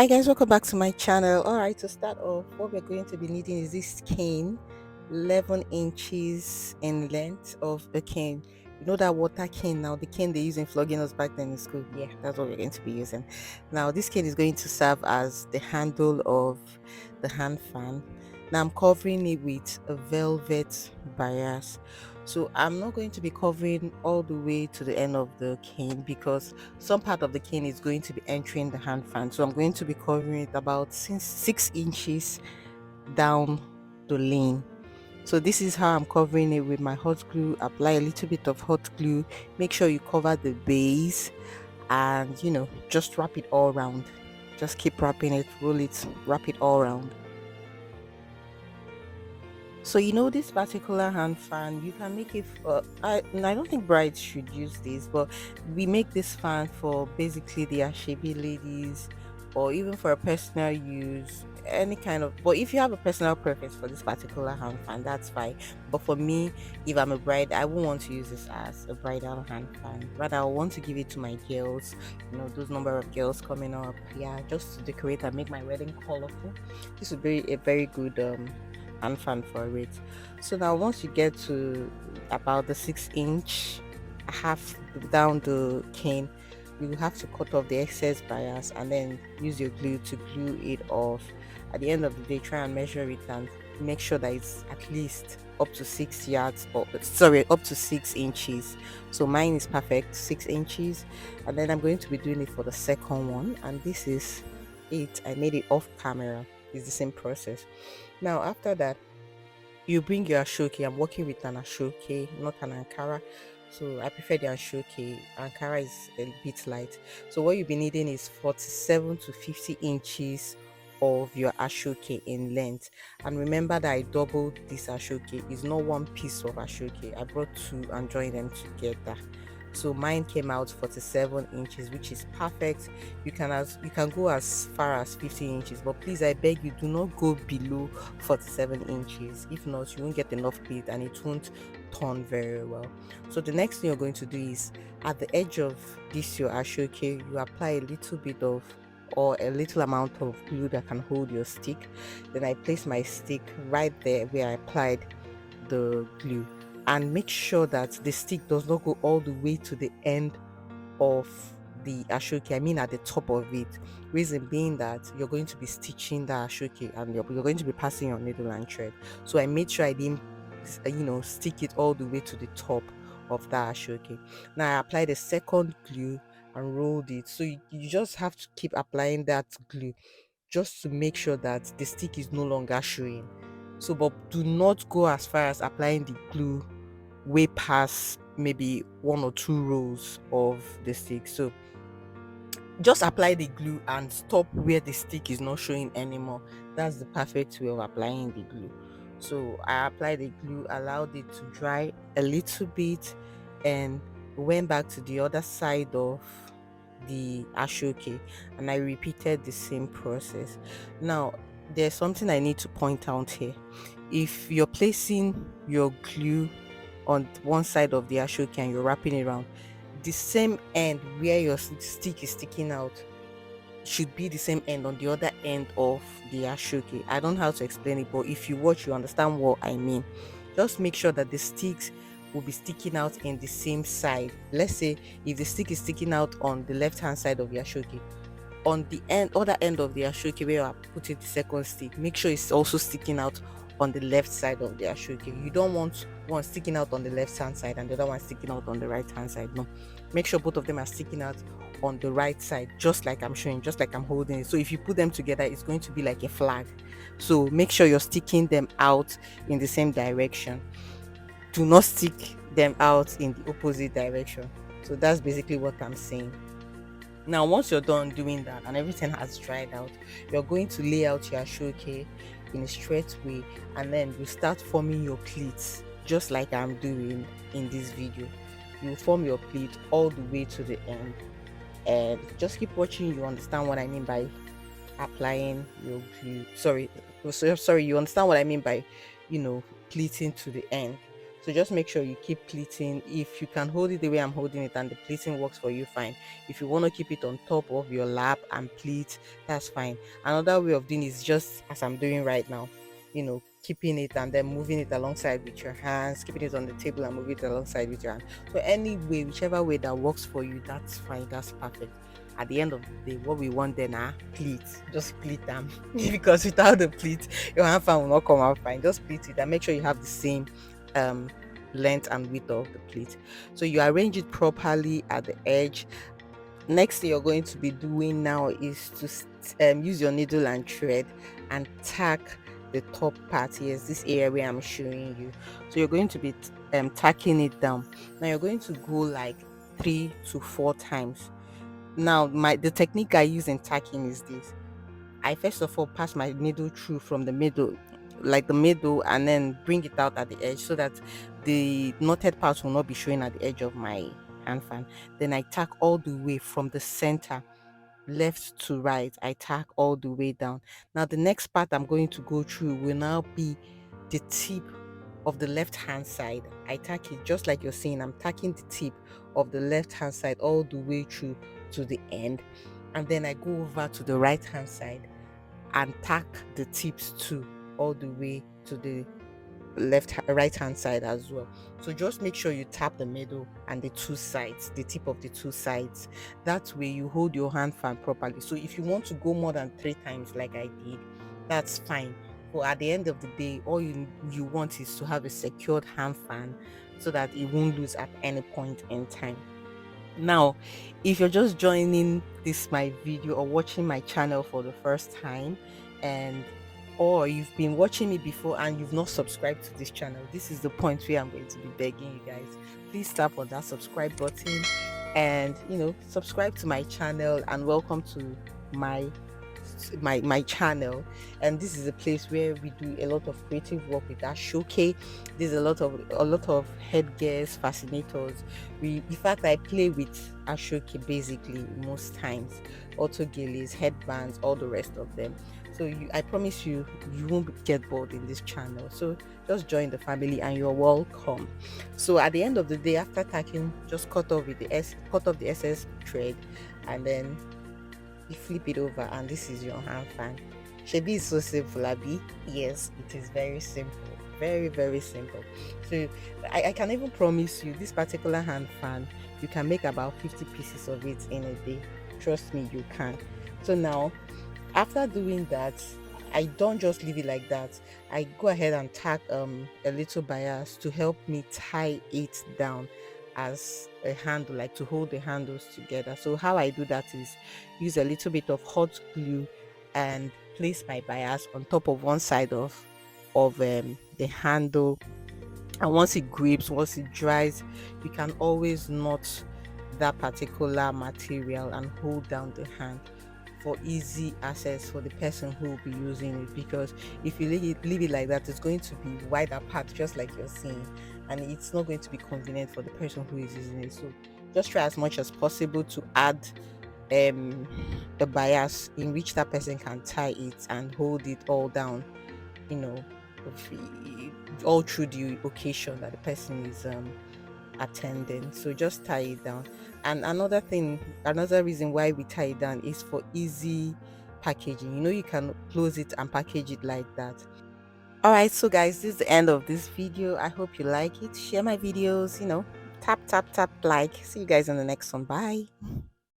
Hi guys, welcome back to my channel. All right, to start off, what we're going to be needing is this cane, 11 inches in length of the cane. You know that water cane now, the cane they use in flogging us back then in school. Yeah, that's what we're going to be using. Now, this cane is going to serve as the handle of the hand fan. Now, I'm covering it with a velvet bias. So I'm not going to be covering all the way to the end of the cane because some part of the cane is going to be entering the hand fan. So I'm going to be covering it about 6 inches down the lane. So this is how I'm covering it with my hot glue. Apply a little bit of hot glue. Make sure you cover the base and just wrap it all around. Just keep wrapping it, roll it, wrap it all around. So this particular hand fan, you can make it for. I don't think brides should use this, but we make this fan for basically the ashebi ladies, or even for a personal use, any kind of. But if you have a personal preference for this particular hand fan, that's fine. But for me, if I'm a bride, I won't want to use this as a bridal hand fan. Rather, I want to give it to my girls. Those number of girls coming up. Yeah, just to decorate and make my wedding colorful. This would be a very good and fan for it. So now once you get to about the 6 inch half down the cane, you have to cut off the excess bias and then use your glue to glue it off. At the end of the day, try and measure it and make sure that it's at least up to 6 yards, or sorry, up to 6 inches. So mine is perfect, 6 inches. And then I'm going to be doing it for the second one, and this is it. I made it off camera. It's the same process. Now, after that, you bring your ashoke. I'm working with an ashoke, not an Ankara. So I prefer the ashoke. Ankara is a bit light. So what you'll be needing is 47 to 50 inches of your ashoke in length. And remember that I doubled this ashoke. It's not one piece of ashoke. I brought two and joined them together. So mine came out 47 inches, which is perfect. You can go as far as 50 inches, but please, I beg you, do not go below 47 inches. If not, you won't get enough pleat and it won't turn very well. So the next thing you're going to do is, at the edge of this your ashoke, you apply a little bit of, or a little amount of glue that can hold your stick. Then I place my stick right there where I applied the glue, and make sure that the stick does not go all the way to the end of the ashoke. I mean, at the top of it. Reason being that you're going to be stitching the ashoke and you're going to be passing your needle and thread. So I made sure I didn't, stick it all the way to the top of that ashoke. Now I applied a second glue and rolled it. So you just have to keep applying that glue just to make sure that the stick is no longer showing. So, but do not go as far as applying the glue way past maybe one or two rows of the stick. So just apply the glue and stop where the stick is not showing anymore. That's the perfect way of applying the glue. So I applied the glue, allowed it to dry a little bit, and went back to the other side of the ashoke, and I repeated the same process. Now, there's something I need to point out here. If you're placing your glue on one side of the ashoke and you're wrapping it around, the same end where your stick is sticking out should be the same end on the other end of the ashoke. I don't know how to explain it, but if you watch, you understand what I mean. Just make sure that the sticks will be sticking out in the same side. Let's say if the stick is sticking out on the left hand side of the ashoke, on the other end of the ashoke where you are putting the second stick, make sure it's also sticking out on the left side of the ashoke. You don't want one sticking out on the left hand side and the other one sticking out on the right hand side. No, make sure both of them are sticking out on the right side, just like I'm showing, just like I'm holding it. So if you put them together, it's going to be like a flag. So make sure you're sticking them out in the same direction. Do not stick them out in the opposite direction. So that's basically what I'm saying. Now, once you're done doing that and everything has dried out, you're going to lay out your shoke in a straight way, and then you start forming your pleats just like I'm doing in this video. You form your pleat all the way to the end, and just keep watching. You understand what I mean by applying your glue. Sorry, you understand what I mean by pleating to the end. So just make sure you keep pleating. If you can hold it the way I'm holding it and the pleating works for you, fine. If you want to keep it on top of your lap and pleat, that's fine. Another way of doing is just as I'm doing right now, keeping it and then moving it alongside with your hands, keeping it on the table and moving it alongside with your hand. So any way, whichever way that works for you, that's fine, that's perfect. At the end of the day, what we want then are pleat. Just pleat them. Because without the pleat, your hand fan will not come out fine. Just pleat it and make sure you have the same um length and width of the pleat. So you arrange it properly at the edge. Next thing you're going to be doing now is to use your needle and thread and tack the top part. Yes, this area where I'm showing you. So you're going to be tacking it down. Now you're going to go like 3 to 4 times. Now the technique I use in tacking is this. I first of all pass my needle through from the middle, like the middle, and then bring it out at the edge so that the knotted part will not be showing at the edge of my hand fan. Then I tack all the way from the center, left to right. I tack all the way down. Now the next part I'm going to go through will now be the tip of the left hand side. I tack it just like you're seeing. I'm tacking the tip of the left hand side all the way through to the end, and then I go over to the right hand side and tack the tips too all the way to the right hand side as well. So just make sure you tap the middle and the two sides, the tip of the two sides. That way you hold your hand fan properly. So if you want to go more than 3 times like I did, that's fine. But at the end of the day, all you want is to have a secured hand fan so that it won't lose at any point in time. Now, if you're just joining this my video or watching my channel for the first time, and or you've been watching me before and you've not subscribed to this channel, this is the point where I'm going to be begging you guys. Please tap on that subscribe button and subscribe to my channel, and welcome to my my channel. And this is a place where we do a lot of creative work with our showcase. There's a lot of headgears, fascinators. In fact, I play with ashoke basically most times, auto gillies, headbands, all the rest of them. So I promise you won't get bored in this channel. So just join the family and you're welcome. So at the end of the day, after tacking, just cut off the excess thread, and then you flip it over, and this is your hand fan. Shebi is so simple, Abby. Yes, it is very simple. Very, very simple. So I can even promise you this particular hand fan, you can make about 50 pieces of it in a day. Trust me, you can. So now, after doing that, I don't just leave it like that. I go ahead and tack a little bias to help me tie it down as a handle, like to hold the handles together. So how I do that is use a little bit of hot glue and place my bias on top of one side of the handle. And once it dries, you can always knot that particular material and hold down the hand for easy access for the person who will be using it. Because if you leave it like that, it's going to be wide apart just like you're seeing, and it's not going to be convenient for the person who is using it. So just try as much as possible to add um a bias in which that person can tie it and hold it all down, you know all through the occasion that the person is attending. So just tie it down. And another reason why we tie it down is for easy packaging. You can close it and package it like that. All right, so guys, this is the end of this video. I hope you like it. Share my videos, tap tap tap like. See you guys in the next one. Bye.